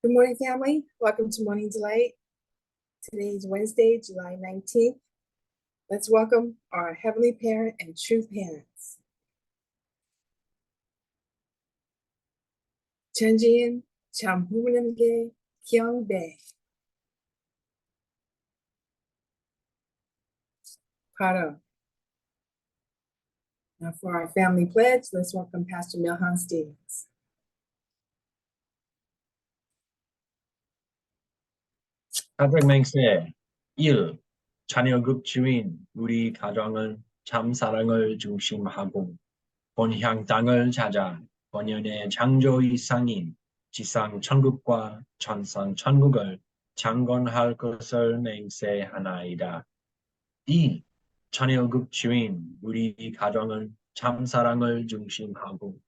Good morning, family. Welcome to Morning Delight. Today is Wednesday, July 19th. Let's welcome our Heavenly Parent and True Parents. Chunjian Chamhumanamge Kyungbae. Kara. Now for our family pledge, let's welcome Pastor Milhan Stevens. 가족 맹세 1. 자녀급 주인 우리 가정은 참 사랑을 중심하고 본향 땅을 찾아 본연의 창조 이상인 지상 천국과 천상 천국을 창건할 것을 맹세하나이다. 2. 자녀급 주인 우리 가정은 참 사랑을 중심하고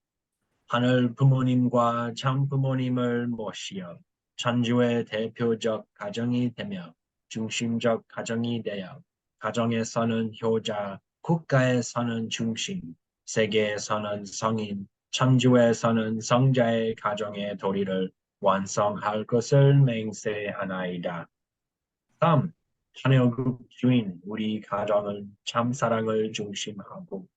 하늘 부모님과 참 부모님을 모시어 천주의 대표적 가정이 되며 중심적 가정이 되어 가정에서는 효자, 국가에서는 중심, 세계에서는 성인, 천주에서는 성자의 가정의 도리를 완성할 것을 맹세하나이다. 3. 자녀급 주인 우리 가정은 참 사랑을 중심하고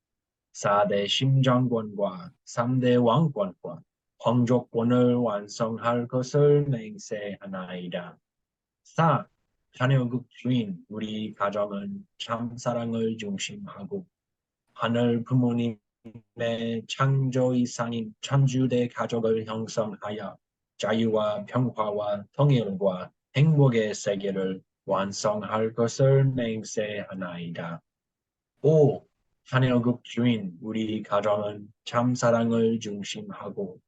4대 심정권과 3대 왕권과皇族권을 완성할 것을 맹세하나이다. 4. 자녀급 주인 우리 가정은 참 사랑을 중심하고 하늘 부모님의 창조 이상인 천주대 가족을 형성하여 자유와 평화와 통일과 행복의 세계를 완성할 것을 맹세하나이다. 5. 자녀급 주인 우리 가정은 참 사랑을 중심하고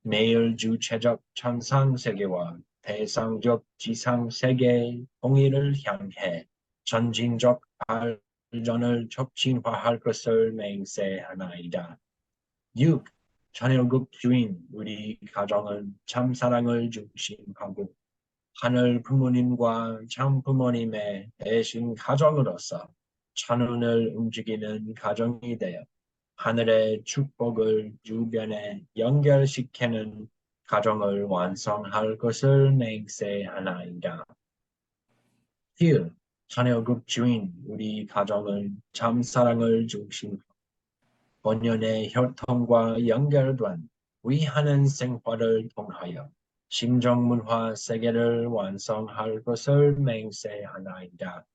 매일 주체적 천상 세계와 대상적 지상 세계의 통일을 향해 전진적 발전을 촉진화할 것을 맹세하나이다. 6. 자녀급 주인 우리 가정은 참 사랑을 중심하고 하늘 부모님과 참 부모님의 대신 가정으로서 천운을 움직이는 가정이 되어 하늘의 축복을 주변에 연결시키는 가정을 완성할 것을 맹세하나이다. 7. 자녀급 주인 우리 가정은 참 사랑을 중심하고 본연의 혈통과 연결된 위하는 생활을 통하여 신정문화 세계를 완성할 것을 맹세하나이다.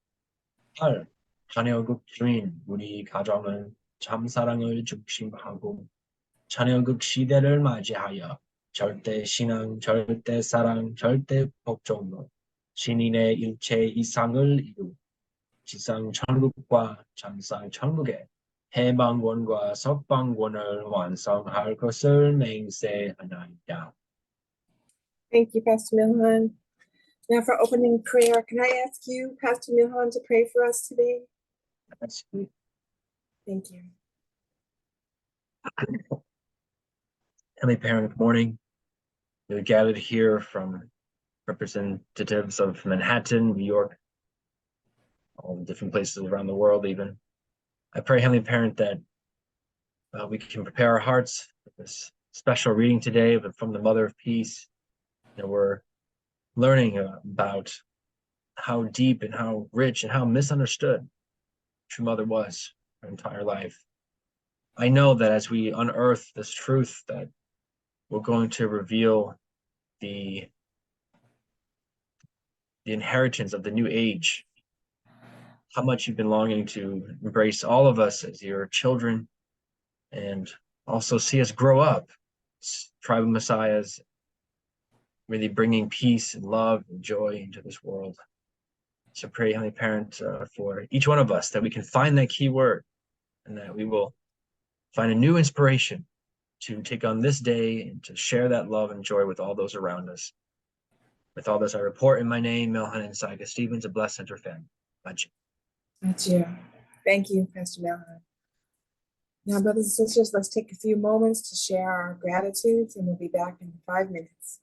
8. 자녀급 주인 우리 가정은 참 사랑을 중심하고 자녀급 시대를 맞이하여 절대 신앙, 절대 사랑, 절대 복종로 신인의 일체 이상을 이루 지상 천국과 천상 천국의 해방권과 석방권을 완성할 것을 맹세하나이다. Thank you, Pastor Milhan. Now for opening prayer, can I ask you, Pastor Milhan, to pray for us today? Thank you. Heavenly Parent, good morning. We're gathered here from representatives of Manhattan, New York, all the different places around the world even. I pray, Heavenly Parent, that we can prepare our hearts for this special reading today from the Mother of Peace. We're learning about how deep and how rich and how misunderstood True Mother was her entire life. I know that as we unearth this truth, that we're going to reveal the inheritance of the new age, how much you've been longing to embrace all of us as your children and also see us grow up, tribal messiahs, really bringing peace and love and joy into this world. So pray, Heavenly Parent, for each one of us that we can find that key word and that we will find a new inspiration to take on this day and to share that love and joy with all those around us. With all this, I report in my name, Milhan and Saiga Stevens, a blessed center family. Thank you, Pastor Milhan. Now, brothers and sisters, let's take a few moments to share our gratitudes, and we'll be back in 5 minutes.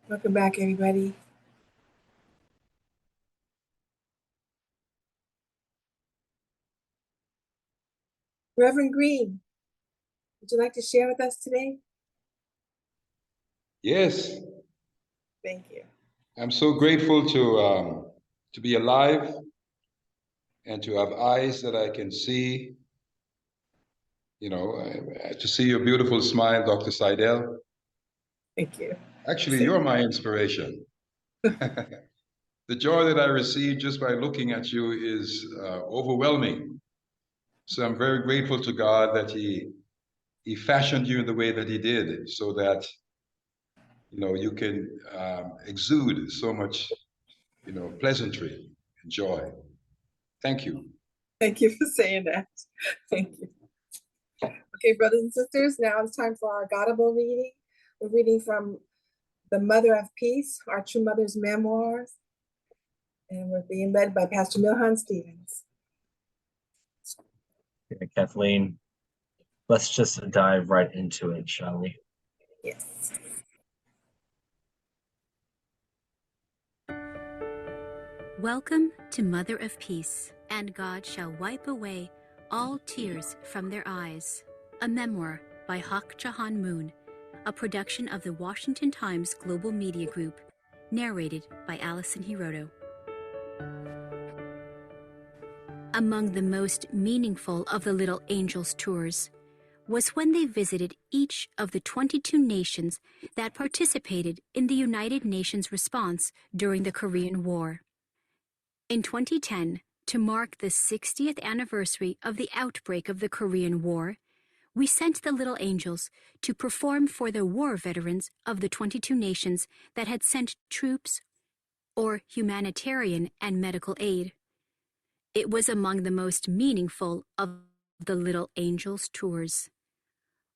Welcome back, everybody. Reverend Green, would you like to share with us today? Yes, Thank you. I'm so grateful to be alive and to have eyes that I can see. You know, to see your beautiful smile, Dr. Seidel. Thank you. Actually, you're my inspiration. The joy that I receive just by looking at you is overwhelming. So I'm very grateful to God that He fashioned you in the way that He did, so that you can exude so much pleasantry and joy. Thank you. Thank you for saying that. Thank you. Okay, brothers and sisters, now it's time for our Gottable reading. We're reading from The Mother of Peace, Our True Mother's Memoirs, and we're being led by Pastor Milhan Stevens. Okay, Kathleen, let's just dive right into it, shall we? Yes. Welcome to Mother of Peace, and God shall wipe away all tears from their eyes. A memoir by Hak Jahan Moon, a production of the Washington Times Global Media Group, narrated by Alison Hiroto. Among the most meaningful of the Little Angels tours was when they visited each of the 22 nations that participated in the United Nations response during the Korean War. In 2010, to mark the 60th anniversary of the outbreak of the Korean War, we sent the Little Angels to perform for the war veterans of the 22 nations that had sent troops or humanitarian and medical aid. It was among the most meaningful of the Little Angels tours.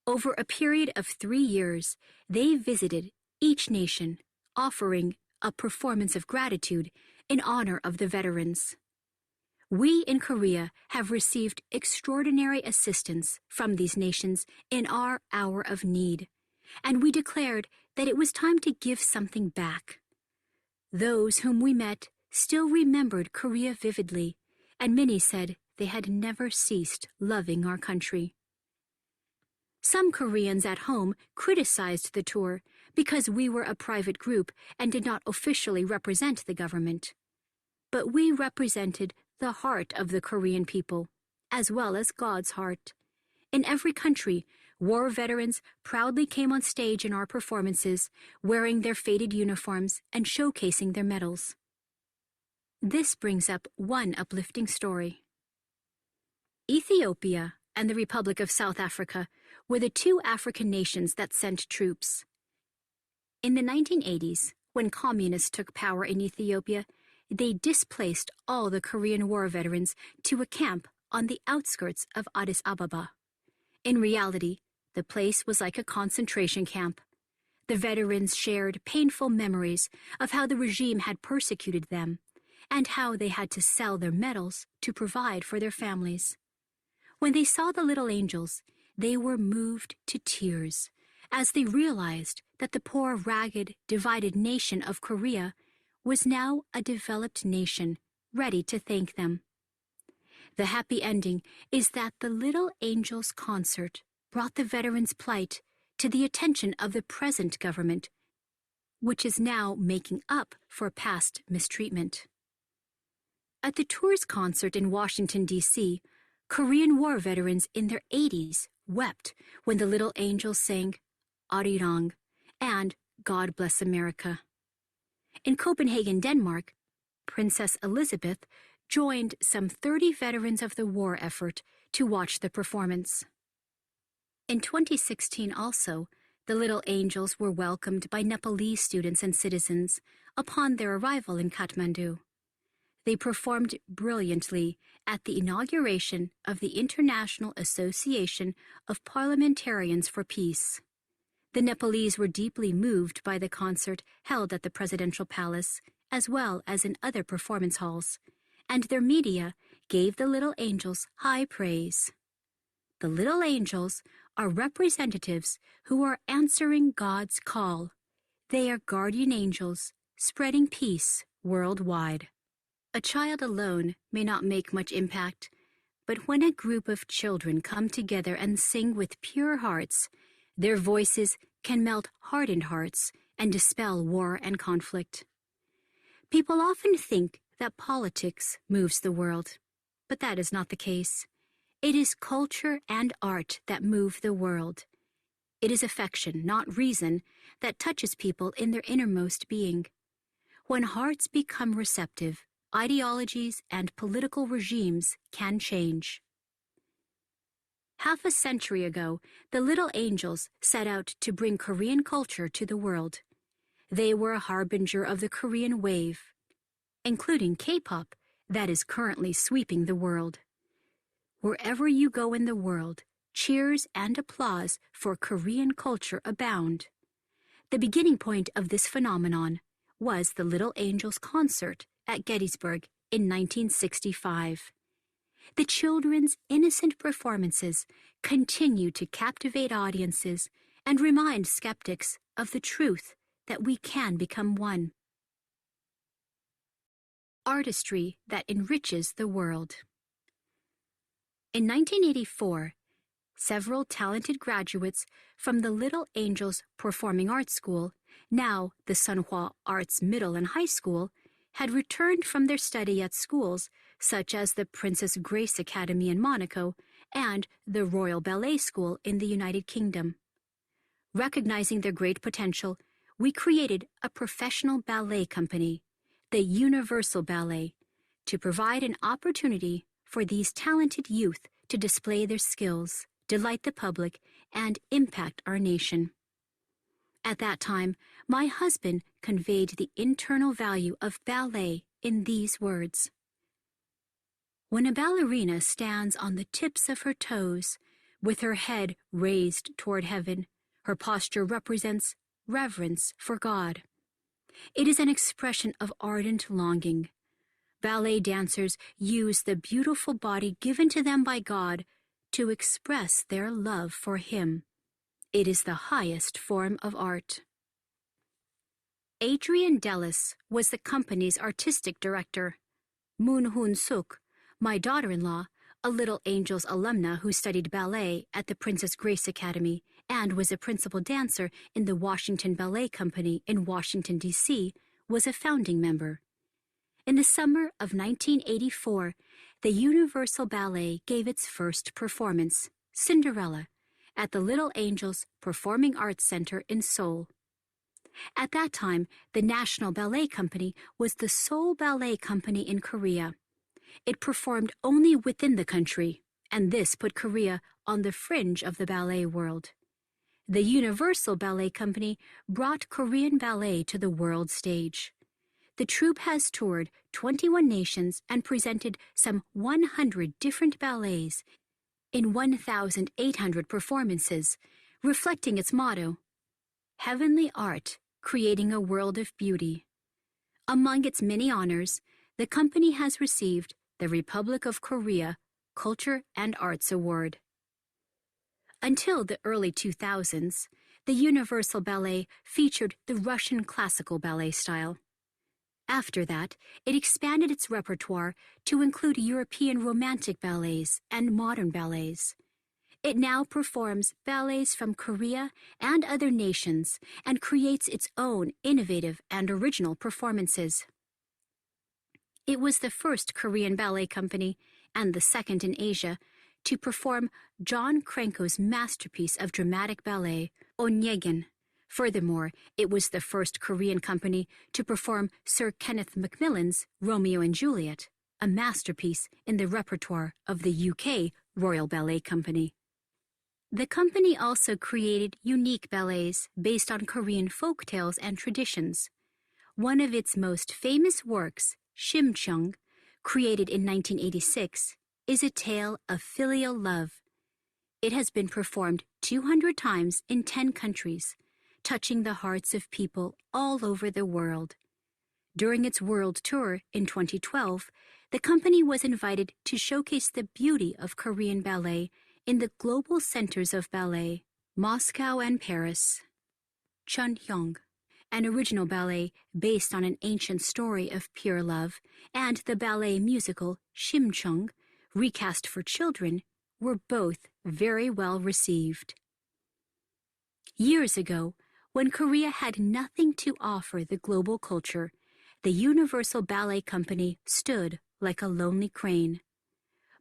Over a period of 3 years, they visited each nation, offering a performance of gratitude in honor of the veterans. We in Korea have received extraordinary assistance from these nations in our hour of need, and we declared that it was time to give something back. Those whom we met still remembered Korea vividly, and many said they had never ceased loving our country. Some Koreans at home criticized the tour because we were a private group and did not officially represent the government. But we represented the heart of the Korean people, as well as God's heart. In every country, war veterans proudly came on stage in our performances, wearing their faded uniforms and showcasing their medals. This brings up one uplifting story. Ethiopia and the Republic of South Africa were the two African nations that sent troops. In the 1980s, when communists took power in Ethiopia, they displaced all the Korean War veterans to a camp on the outskirts of Addis Ababa. In reality, the place was like a concentration camp. The veterans shared painful memories of how the regime had persecuted them and how they had to sell their medals to provide for their families. When they saw the Little Angels, they were moved to tears as they realized that the poor, ragged, divided nation of Korea was now a developed nation ready to thank them. The happy ending is that the Little Angels concert brought the veterans' plight to the attention of the present government, which is now making up for past mistreatment. At the tour's concert in Washington, D.C., Korean War veterans in their 80s wept when the Little Angels sang Arirang and God Bless America. In Copenhagen, Denmark, Princess Elizabeth joined some 30 veterans of the war effort to watch the performance. In 2016 also, the Little Angels were welcomed by Nepalese students and citizens upon their arrival in Kathmandu. They performed brilliantly at the inauguration of the International Association of Parliamentarians for Peace. The Nepalese were deeply moved by the concert held at the Presidential Palace, as well as in other performance halls, and their media gave the Little Angels high praise. The Little Angels are representatives who are answering God's call. They are guardian angels, spreading peace worldwide. A child alone may not make much impact, but when a group of children come together and sing with pure hearts, their voices can melt hardened hearts and dispel war and conflict. People often think that politics moves the world, but that is not the case. It is culture and art that move the world. It is affection, not reason, that touches people in their innermost being. When hearts become receptive, ideologies and political regimes can change. Half a century ago, the Little Angels set out to bring Korean culture to the world. They were a harbinger of the Korean wave, including K-pop, that is currently sweeping the world. Wherever you go in the world, cheers and applause for Korean culture abound. The beginning point of this phenomenon was the Little Angels concert at Gettysburg in 1965. The children's innocent performances continue to captivate audiences and remind skeptics of the truth that we can become one. Artistry that enriches the world. In 1984, several talented graduates from the Little Angels Performing Arts School, now the Sunhwa Arts Middle and High School, had returned from their study at schools such as the Princess Grace Academy in Monaco and the Royal Ballet School in the United Kingdom. Recognizing their great potential, we created a professional ballet company, the Universal Ballet, to provide an opportunity for these talented youth to display their skills, delight the public, and impact our nation. At that time, my husband conveyed the internal value of ballet in these words. When a ballerina stands on the tips of her toes, with her head raised toward heaven, her posture represents reverence for God. It is an expression of ardent longing. Ballet dancers use the beautiful body given to them by God to express their love for Him. It is the highest form of art. Adrian Dellis was the company's artistic director. Moon Hoon Suk, my daughter-in-law, a Little Angels alumna who studied ballet at the Princess Grace Academy and was a principal dancer in the Washington Ballet Company in Washington, D.C., was a founding member. In the summer of 1984, the Universal Ballet gave its first performance, Cinderella, at the Little Angels Performing Arts Center in Seoul. At that time, the National Ballet Company was the sole ballet company in Korea. It performed only within the country, and this put Korea on the fringe of the ballet world. The Universal Ballet Company brought Korean ballet to the world stage. The troupe has toured 21 nations and presented some 100 different ballets in 1,800 performances, reflecting its motto, Heavenly Art, Creating a World of Beauty. Among its many honors, the company has received the Republic of Korea Culture and Arts Award. Until the early 2000s, the Universal Ballet featured the Russian classical ballet style. After that, it expanded its repertoire to include European romantic ballets and modern ballets. It now performs ballets from Korea and other nations and creates its own innovative and original performances. It was the first Korean ballet company, and the second in Asia, to perform John Cranko's masterpiece of dramatic ballet, Onyegin. Furthermore, it was the first Korean company to perform Sir Kenneth Macmillan's Romeo and Juliet, a masterpiece in the repertoire of the UK Royal Ballet Company. The company also created unique ballets based on Korean folk tales and traditions. One of its most famous works, Shimcheong, created in 1986, is a tale of filial love. It has been performed 200 times in 10 countries, touching the hearts of people all over the world. During its world tour in 2012, the company was invited to showcase the beauty of Korean ballet in the global centers of ballet, Moscow and Paris. Chun Hyung, an original ballet based on an ancient story of pure love, and the ballet musical Shimchung, recast for children, were both very well received. Years ago, when Korea had nothing to offer the global culture, the Universal Ballet Company stood like a lonely crane.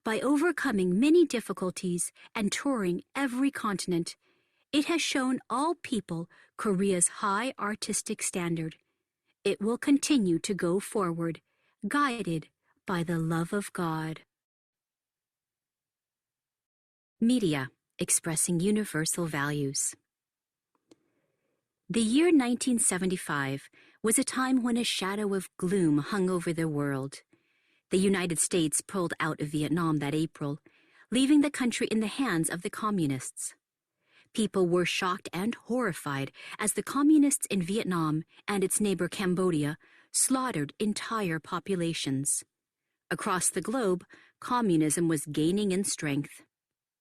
By overcoming many difficulties and touring every continent, it has shown all people Korea's high artistic standard. It will continue to go forward, guided by the love of God. Media expressing universal values. The year 1975 was a time when a shadow of gloom hung over the world. The United States pulled out of Vietnam that April, leaving the country in the hands of the communists. People were shocked and horrified as the communists in Vietnam and its neighbor Cambodia slaughtered entire populations. Across the globe, communism was gaining in strength.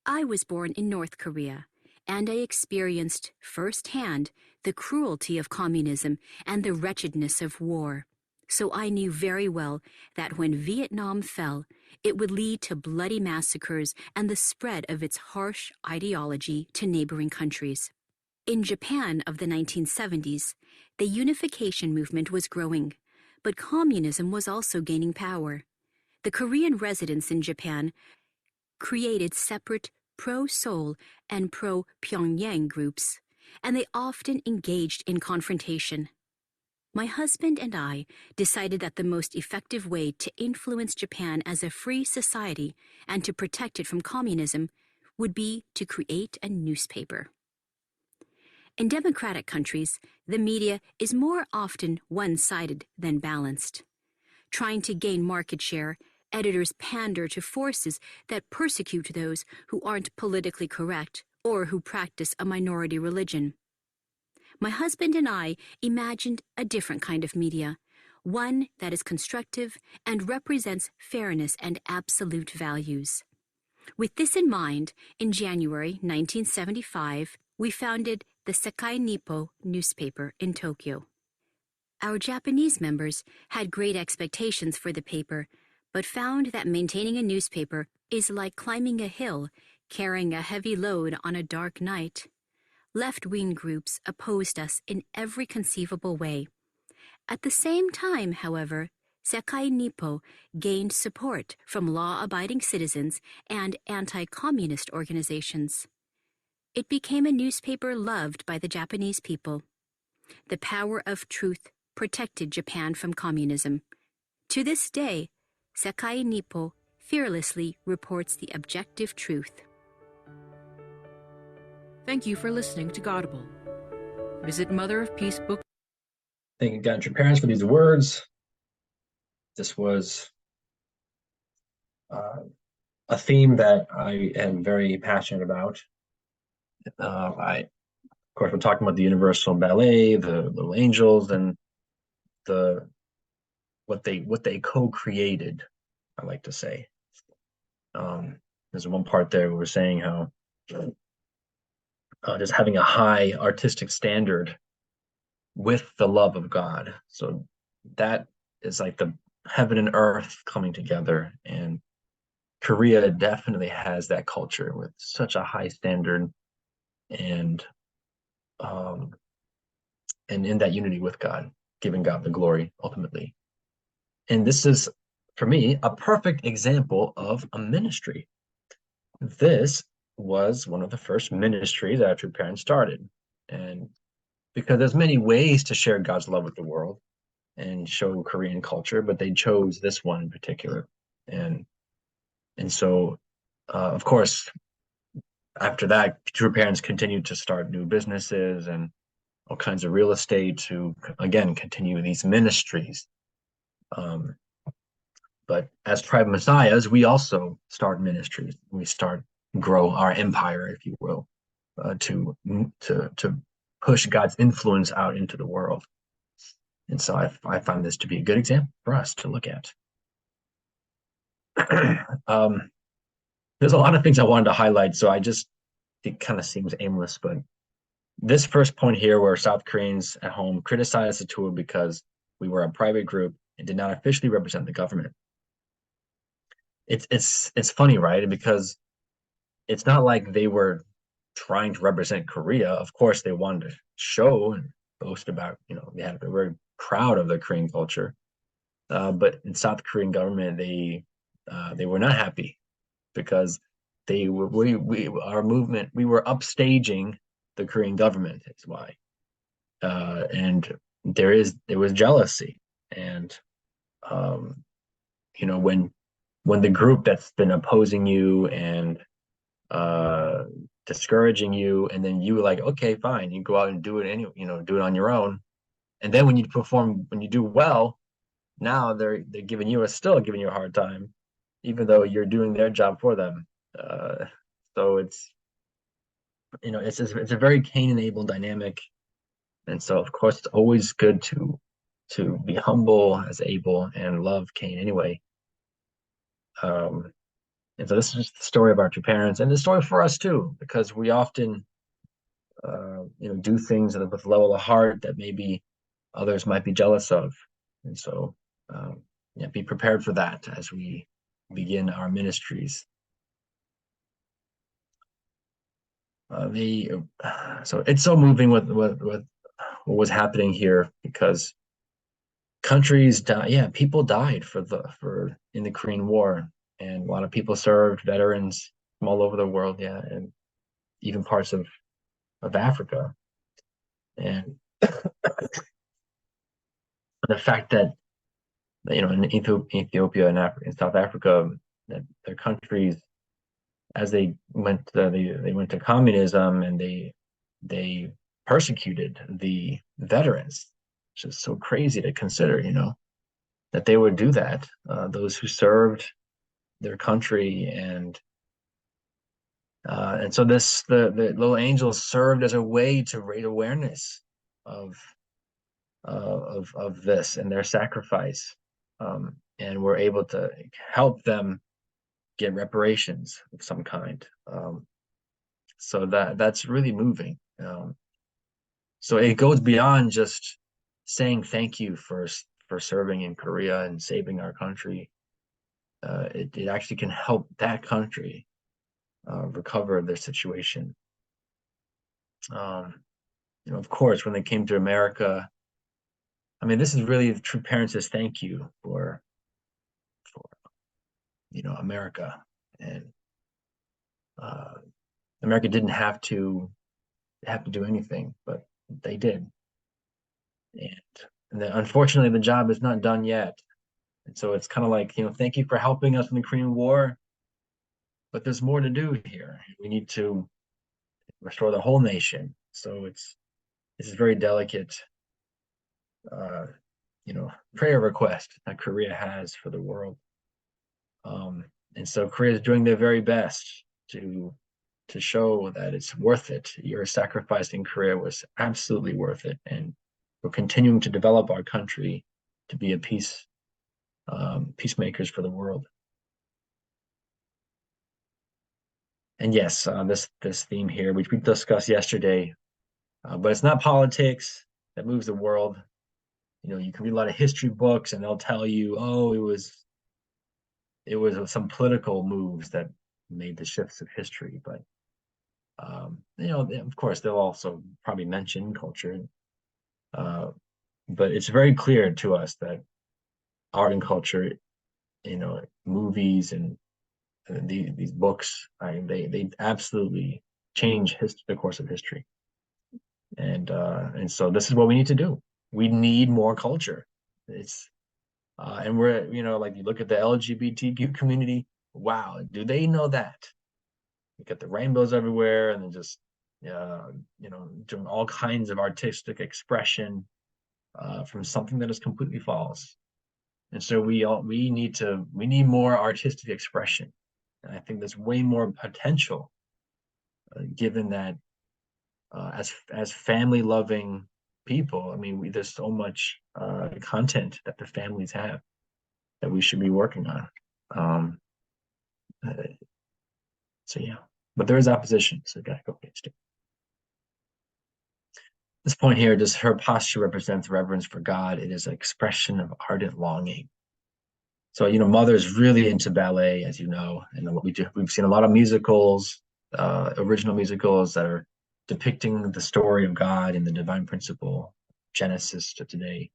I was born in North Korea, and I experienced firsthand the cruelty of communism and the wretchedness of war. So I knew very well that when Vietnam fell, it would lead to bloody massacres and the spread of its harsh ideology to neighboring countries. In Japan of the 1970s, the unification movement was growing, but communism was also gaining power. The Korean residents in Japan created separate pro-Seoul and pro-Pyongyang groups, and they often engaged in confrontation. My husband and I decided that the most effective way to influence Japan as a free society and to protect it from communism would be to create a newspaper. In democratic countries, the media is more often one-sided than balanced. Trying to gain market share, editors pander to forces that persecute those who aren't politically correct or who practice a minority religion. My husband and I imagined a different kind of media, one that is constructive and represents fairness and absolute values. With this in mind, in January 1975, we founded the Sekai Nippo newspaper in Tokyo. Our Japanese members had great expectations for the paper, but found that maintaining a newspaper is like climbing a hill, carrying a heavy load on a dark night. Left-wing groups opposed us in every conceivable way. At the same time, however, Sekai Nippo gained support from law-abiding citizens and anti-communist organizations. It became a newspaper loved by the Japanese people. The power of truth protected Japan from communism. To this day, Sekai Nippo fearlessly reports the objective truth. Thank you for listening to Godable. Visit Mother of Peace Book. Thank you, God, and your parents, for these words. This was a theme that I am very passionate about. Of course, we're talking about the Universal Ballet, the Little Angels, and what they co-created, I like to say. There's one part there where we're saying how just having a high artistic standard with the love of God. So that is like the heaven and earth coming together. And Korea definitely has that culture with such a high standard and in that unity with God, giving God the glory ultimately. And this is, for me, a perfect example of a ministry. This was one of the first ministries that our two parents started. And because there's many ways to share God's love with the world and show Korean culture, but they chose this one in particular. And so, of course, after that, two parents continued to start new businesses and all kinds of real estate to, again, continue these ministries. But as tribe messiahs, we also start ministries. We grow our empire, if you will, to push God's influence out into the world. And so I find this to be a good example for us to look at. There's a lot of things I wanted to highlight, so it kind of seems aimless, but this first point here, where South Koreans at home criticized the tour because we were a private group and did not officially represent the government. It's funny, right? Because it's not like they were trying to represent Korea. Of course, they wanted to show and boast about, they're very proud of their Korean culture. But in South Korean government, they were not happy because our movement, we were upstaging the Korean government. Is why, and there was jealousy, and when the group that's been opposing you and discouraging you, and then you like, okay, fine, you go out and do it anyway, do it on your own, and then when you do well, now they're still giving you a hard time, even though you're doing their job for them. So it's a very Cain and Abel dynamic, and so of course it's always good to be humble as Abel and love Cain anyway. And so this is just the story of our two parents, and the story for us too, because we often do things with a level of heart that maybe others might be jealous of, and so be prepared for that as we begin our ministries. So it's so moving what was happening here, because countries people died in the Korean War, and a lot of people served, veterans from all over the world, and even parts of Africa. And the fact that in Ethiopia and South Africa, that their countries, as they went to communism, and they persecuted the veterans, which is so crazy to consider, that they would do that. Those who served their country, and so the little angels served as a way to raise awareness of this and their sacrifice, and we're able to help them get reparations of some kind. So that's really moving. So it goes beyond just saying thank you for serving in Korea and saving our country. It actually can help that country recover their situation. Of course, when they came to America, I mean, this is really the true parents' thank you for America. And America didn't have to do anything, but they did. And then, unfortunately, the job is not done yet. And so it's kind of like, thank you for helping us in the Korean War, but there's more to do here. We need to restore the whole nation. So this is very delicate, prayer request that Korea has for the world. And so Korea is doing their very best to show that it's worth it. Your sacrifice in Korea was absolutely worth it, and we're continuing to develop our country to be a peacemakers for the world. And yes, this theme here, which we discussed yesterday, but it's not politics that moves the world. You can read a lot of history books, and they'll tell you, oh, it was some political moves that made the shifts of history. But of course, they'll also probably mention culture. But it's very clear to us that art and culture, movies and these books, they absolutely change the course of history. And so this is what we need to do. We need more culture. And we're, like, you look at the LGBTQ community, wow, do they know that? You get the rainbows everywhere, and then just, doing all kinds of artistic expression from something that is completely false. And so we need more artistic expression. And I think there's way more potential, given that as family loving people, I mean, there's so much content that the families have that we should be working on. So yeah, but there is opposition, so you gotta go against it. This point here, just her posture represents reverence for God. It is an expression of ardent longing. So, Mother's really into ballet, as you know, and we've seen a lot of musicals, original musicals that are depicting the story of God and the divine principle, Genesis to today.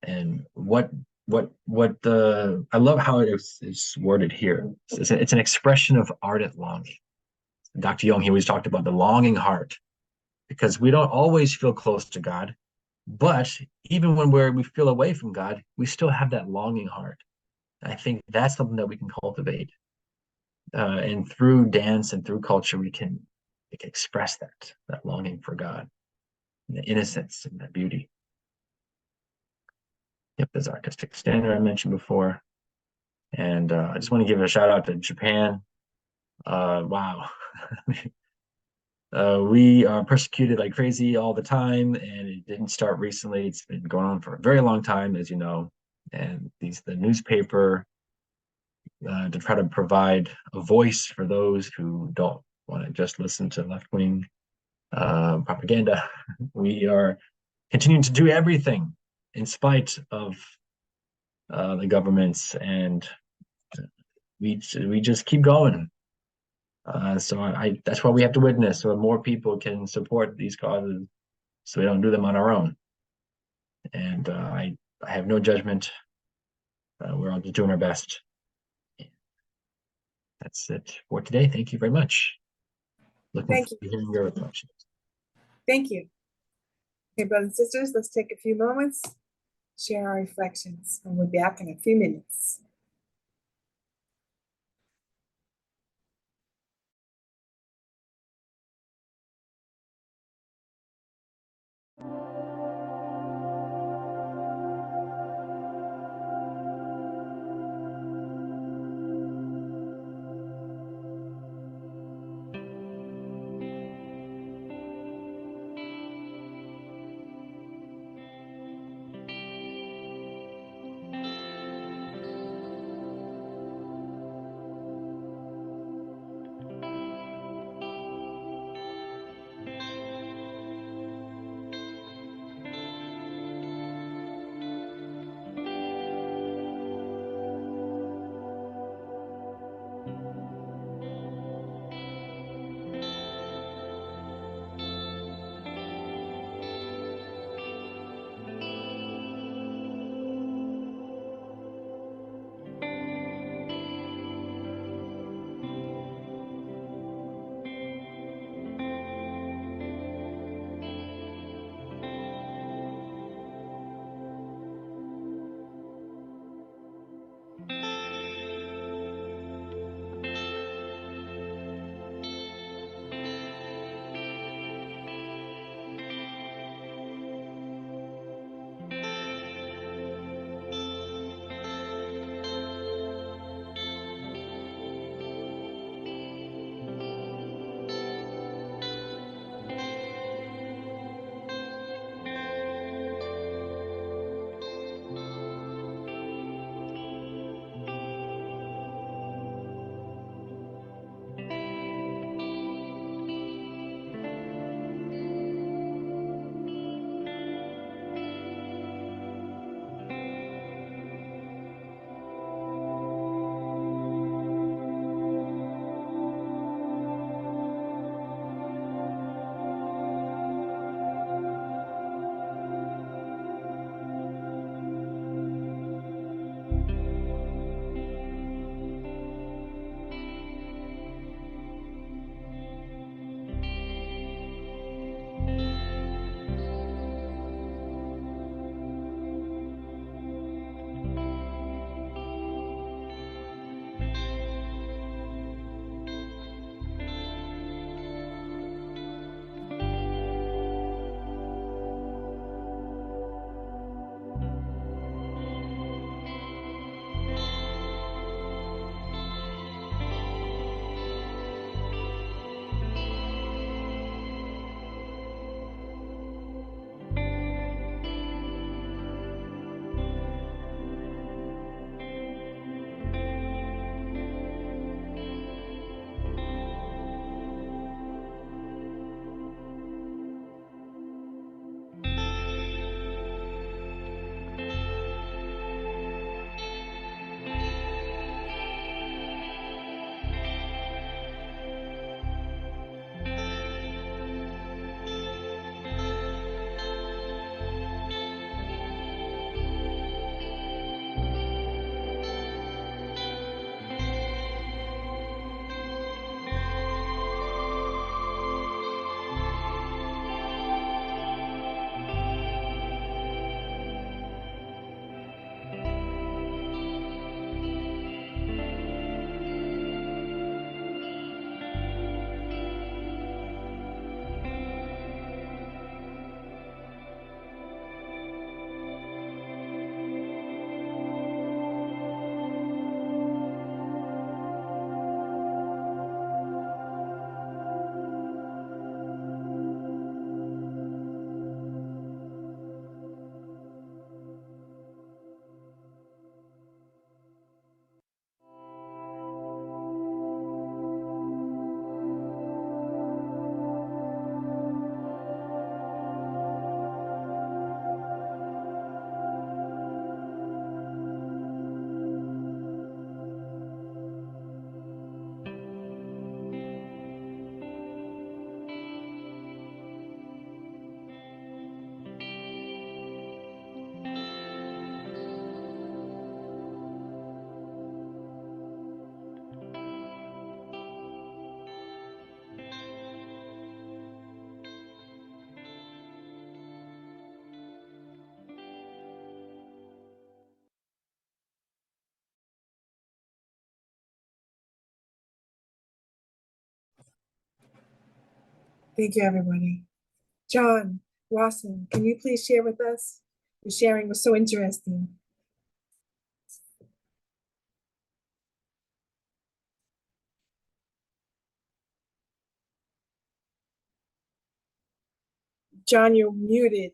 And I love how it's worded here. It's an expression of ardent longing. Dr. Jung, he always talked about the longing heart, because we don't always feel close to God, but even when we feel away from God, we still have that longing heart. I think that's something that we can cultivate. And through dance and through culture, we can express that longing for God, and the innocence and that beauty. Yep, there's artistic standard I mentioned before. And I just want to give a shout out to Japan. Wow. We are persecuted like crazy all the time, and it didn't start recently. It's been going on for a very long time, as you know. And the newspaper, to try to provide a voice for those who don't want to just listen to left-wing propaganda. We are continuing to do everything in spite of the governments, and we just keep going. So that's why we have to witness, so more people can support these causes, so we don't do them on our own. And I have no judgment. We're all just doing our best. That's it for today. Thank you very much. Looking Thank forward to hearing your reflections. Thank you. Okay, brothers and sisters, let's take a few moments, share our reflections, and we'll be back in a few minutes. Thank you, everybody. John Rawson, can you please share with us? Your sharing was so interesting. John, you're muted.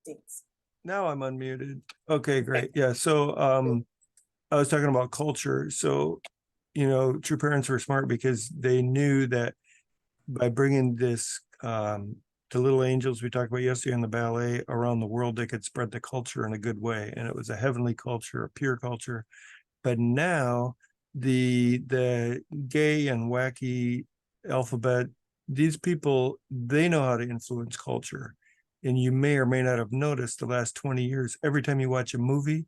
Thanks. Now I'm unmuted. Okay, great. Yeah, so I was talking about culture. So, you know, true parents were smart because they knew that by bringing this to little angels we talked about yesterday in the ballet around the world, they could spread the culture in a good way. And it was a heavenly culture, a pure culture. But now the gay and wacky alphabet, these people, they know how to influence culture. And you may or may not have noticed the last 20 years, every time you watch a movie,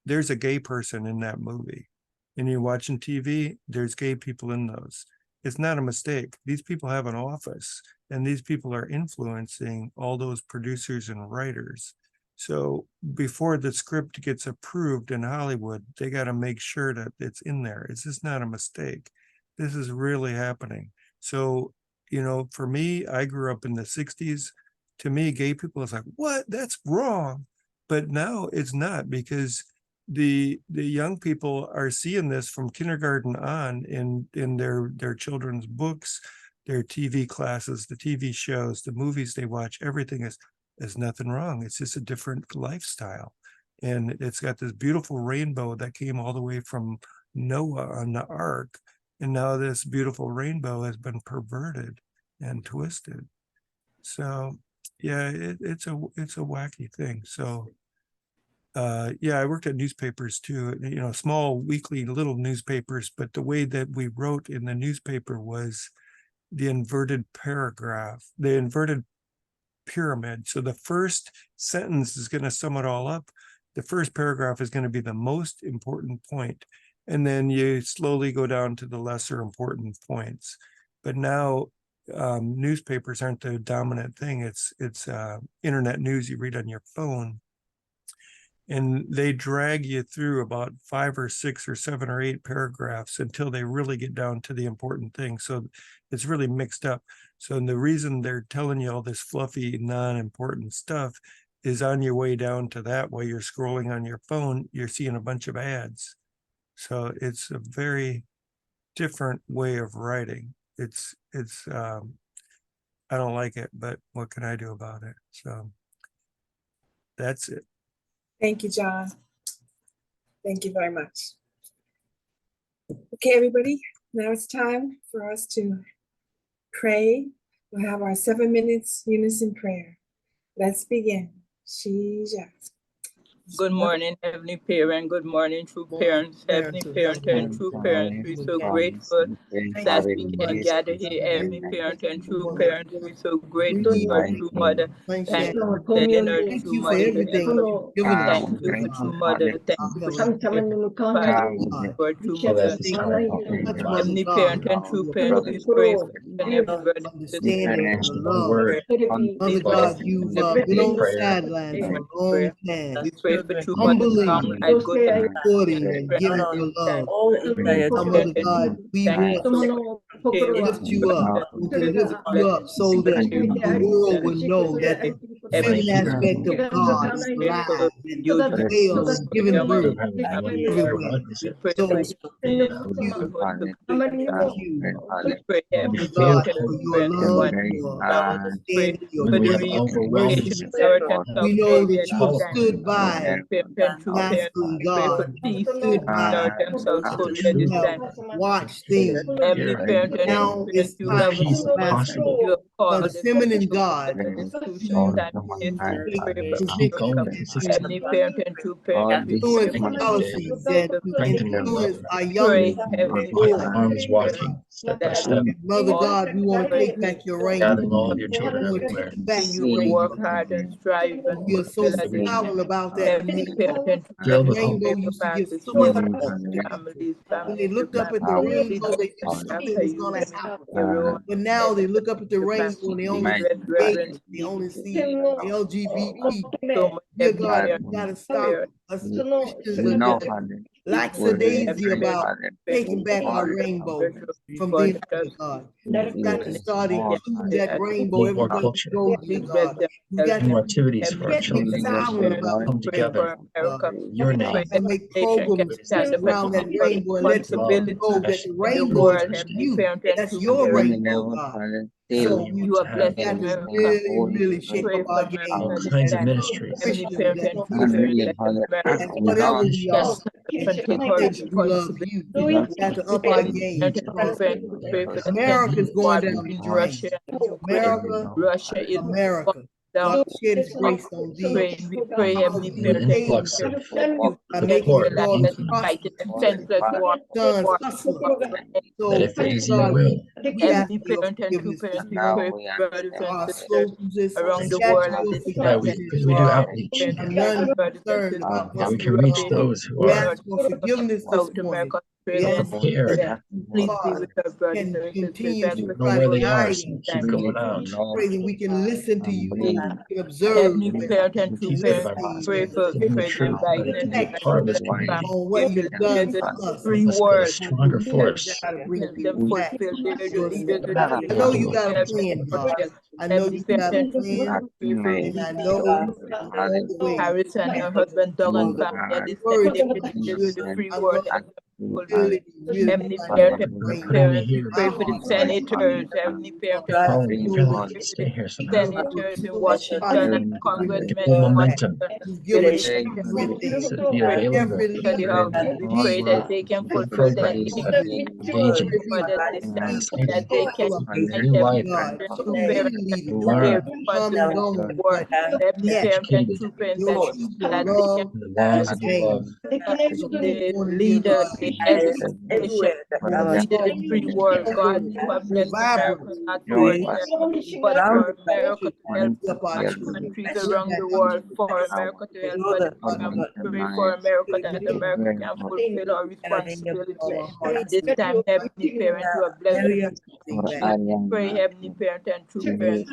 there's a gay person in that movie. And you're watching TV, there's gay people in those. It's not a mistake. These people have an office, and these people are influencing all those producers and writers. So before the script gets approved in Hollywood, they got to make sure that it's in there. It's just not a mistake. This is really happening. So, you know, for me, I grew up in the 60s. To me, gay people is like, what? That's wrong. But now it's not, because the young people are seeing this from kindergarten on in their children's books, their TV classes, the TV shows, the movies they watch. Everything is, there's nothing wrong. It's just a different lifestyle. And it's got this beautiful rainbow that came all the way from Noah on the ark. And now this beautiful rainbow has been perverted and twisted. So yeah, it's a wacky thing. So yeah, I worked at newspapers too, you know, small weekly little newspapers, but the way that we wrote in the newspaper was the inverted paragraph, the inverted pyramid. So the first sentence is going to sum it all up. The first paragraph is going to be the most important point, and then you slowly go down to the lesser important points. But now newspapers aren't the dominant thing. It's internet news you read on your phone, and they drag you through about 5 or 6 or 7 or 8 paragraphs until they really get down to the important thing. So it's really mixed up. So the reason they're telling you all this fluffy, non-important stuff is on your way down to that, while you're scrolling on your phone, you're seeing a bunch of ads. So it's a very different way of writing. It's I don't like it, but what can I do about it? So that's it. Thank you, John. Thank you very much. Okay, everybody, now it's time for us to pray. We'll have our 7 minutes unison prayer. Let's begin. Shija. Good morning, Heavenly Parent. Good morning, true parents, Heavenly Parent, and true parents. We're so grateful that we can gather here, Heavenly Parent and true parents. We're so grateful for True Mother. Thank you for sending her True Mother to help us. Thank you for True Mother. Thank you for True Mother. Heavenly Parent and true parents, we pray for each and every brother and sister. Mother God, you've been on the sidelines for a long time. We pray for True Mother Humbling and go to supporting and giving your love. Mother God, we want to lift you up. We can lift you up so that the world will know that the feminine aspect of God is alive and well and giving birth everywhere. So thank you, God, for your love, your understanding, your grace, your mercy. We know that you have stood by masculine God, you stood by and you have watched things. Now it's time for masculine, for the feminine God influence policies that influence our young arms walking step by step. Mother God, we want to take back your reign. Gathering all of your children We want to everywhere. take back your You reign. work hard and strive and We are so silent about that. The rainbow used to give so much hope. When they looked up at the rainbow, they knew something was going to happen. But now they look up at the rainbow and they only see hate, they only see LGBT. Dear God, you got to stop us Christians are just lackadaisy about taking back our rainbow from this day, God. We've got to start and choose that rainbow Need more everywhere we culture. go to, God. We got More to activities for our get children. silent about Come together. God. Your We name. got to make programs around that rainbow and let people Love, know that the passion, rainbow is understanding. you. That's your rainbow, God. So You we want to have got to really, really shape up our game. all kinds of ministries. Christians that whatever we are, it's to say that we love you. We got to up our game because America's going down the drain. America, America. God shed his grace on thee. We pray, Heavenly An Parent, influx of I make your support, daughters influence, prosperous, sons hustling. that So, if it is your God, will, we ask for your forgiveness this morning. Our slogans around the got world your at this that time. forgiveness, we do God. outreach, I'm none concerned about that what's we can going reach on. those who We are ask for forgiveness this South morning. America, We Australia, ask and prepared. that please be Father with our brothers can and sisters. continue to Know where they are, so guiding, we keep going out. praying we can listen to you, we can observe Heavenly and Parent and true Teach them parents, about pray for giving the strength and truth, how to guidance be and a part of this community. on what you've done for us. free Let's get a word. stronger force. Bring Help them people back fulfill their to us, leaders Lord. and I know you help got a them plan, God. fulfill. I know Heavenly you got a Parent, plan, pray for and I know all the ways. Harris and her husband Doug and family at this time. Words They that can you do the free I word. know Help them fulfill. really, really Heavenly trying Parent to and We're bring putting me parents, we here. pray for the senators. Heavenly Parent and God, Follow me, know family. that Stay here somehow. senators in so much Washington and bring congressmen Full in people back. momentum. Washington. You've Where given they us everything, To be pray available. every for the leader, house. We pray that they can For the fulfill their programs that kingdom engaging, word at this time, exciting, that they can a unite new every life, God. parent, So true many parent, leaders and do their learn, come and responsibility go, word. but Every yet parent and educated true parent your people that they can love in the laws of your love. name. So we the want to give leader, God the legislation, leader the free world. God, you have blessed America revival. not for ourselves, but for America to help Up our other children. countries around the world, for America to help other countries. Pray for America that America can fulfill our responsibility at this time. Heavenly Parent, you have blessed the pray, Heavenly Parent and true parents,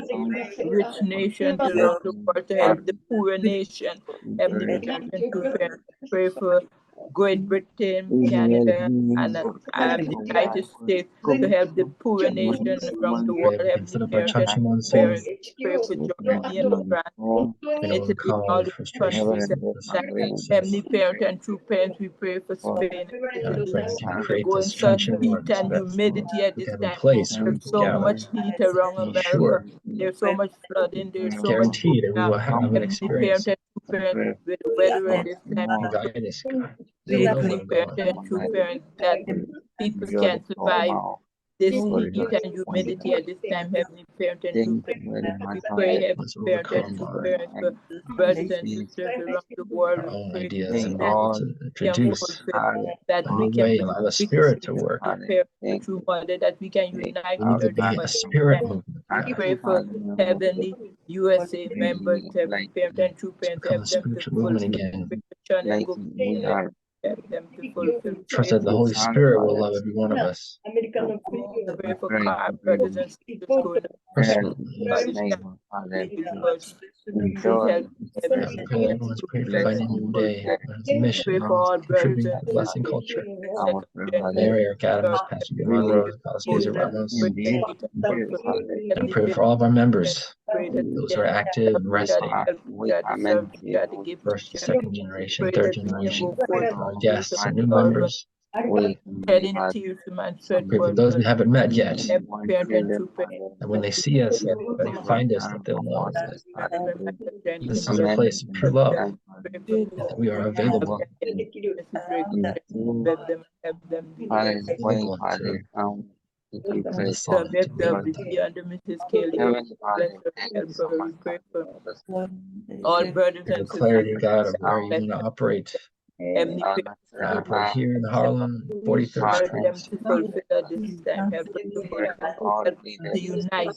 rich nations around the world to help the poor nation. Heavenly Parent and true parents, pray for Great Britain, Canada, and the United States to help the poor nation around the world. Pray we can set Heavenly up our Parent church and in one true soon. parents, pray for Germany and France, We know the Italy, all college the frustration countries is that Heavenly Parent and true parents, we pray for Spain and gotta Italy. pray we can We're create going this such church in heat one so and that humidity at we this can have a time. place where we There's can so gather. much heat around Be America. sure, There's so much flooding. There's so much going guarantee that we on. will have an Heavenly experience. Parent and true parents with the weather at this time. Guide us, God. We don't know Heavenly where we're Parent going. and true parents that people can survive this heat and humidity at this time. Heavenly Parent and true parents, we pray, Heavenly Let's Parent and overcome true our parents for brothers and sisters around the world. We own pray ideas and that to we can introduce fulfill, that a we new can way, bring allow the victory Spirit to to work. true parents, to true mother, that we can unite We with need to our be true a mother. spirit movement, We God. pray for Heavenly USA members, Heavenly Parent and true To parents, become a help them to spiritual fulfill. movement again. Pray for Sean and go help them to fulfill. Trust Pray that the for Holy Spirit will love every one of us pray for car brothers and sisters going to personally. God is not because please help I Heavenly pray that everyone's prayed for by name today. It's a mission, pray for all brothers contributing and to blessing sisters. culture. Second Mary, Eric Adams, Pastor Monroe, Pastor Gazer Ramos. pray that we can fulfill. I Heavenly pray for all of our members, pray that we those who can are active and resting, that serve that the gift of first, charity. second generation, Pray third that we can generation, go forth our to guests and new husband members. shedding tears to man sweat Pray for for those we haven't met yet, every parent and true parent. and when they see us, when they find us, that they'll know that this is our place of true love, that we are available available to listen, to be able to under Mrs. Kelly. Bless her, help her. We pray for all brothers give a and sisters. clarity, God, of where you want to operate. Heavenly I operate here in Harlem, 43rd them Street. to fulfill at this time. Help us to fulfill, help us to unite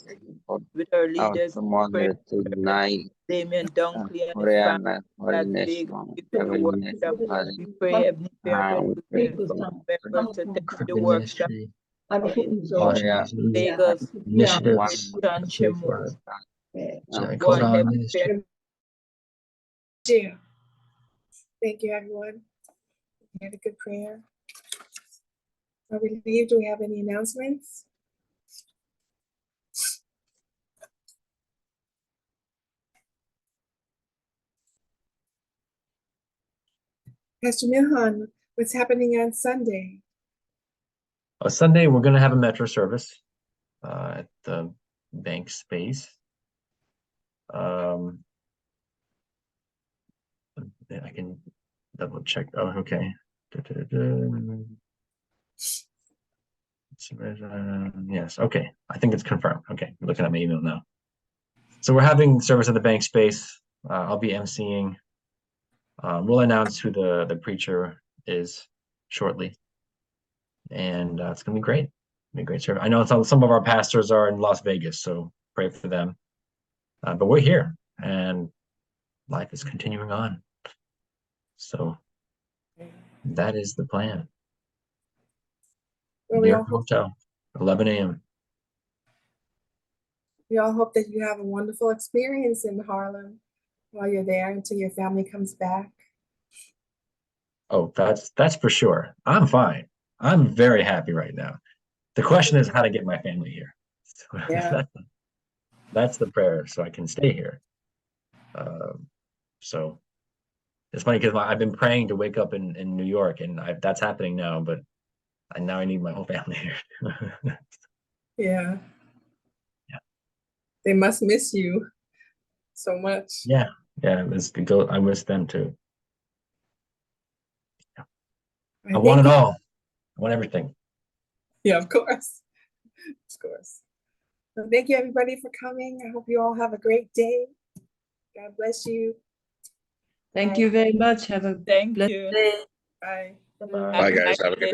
with our leaders. Pray for Damien Dunkley and his family as they go to the workshop. We pray, Heavenly Parent, for members to take the Caribbean workshop Ministry, in Washington, Lagos, initiatives. John Pray for Lord, Kodan Heavenly Ministry. Parent, Dear. Thank you, everyone. We had a good prayer. Are we relieved? Do we have any announcements? Pastor Milhan, what's happening on Sunday? Sunday, we're going to have a metro service at the bank space. I can double check. Oh, okay. Yes, okay. I think it's confirmed. Okay, I'm looking at my email now. So we're having service at the bank space. I'll be emceeing. We'll announce who the preacher is shortly. And it's gonna be great. It'll be a great service. I know some of our pastors are in Las Vegas, so pray for them. But we're here and life is continuing on. So that is the plan. Well, New York Hotel, 11 a.m. We all hope that you have a wonderful experience in Harlem while you're there until your family comes back. Oh, that's for sure. I'm fine. I'm very happy right now. The question is how to get my family here. So Yeah. that's the prayer, so I can stay here. So it's funny because I've been praying to wake up in New York, and that's happening now. But now I need my whole family here. Yeah. Yeah. They must miss you so much. Yeah, it was to go. I miss them too. Yeah. I want it all. I want everything. Yeah, of course. Of course. Well, thank you, everybody, for coming. I hope you all have a great day. God bless you. Thank you very much. Have a Thank blessed you. day. Bye. Bye, guys. Have a good day.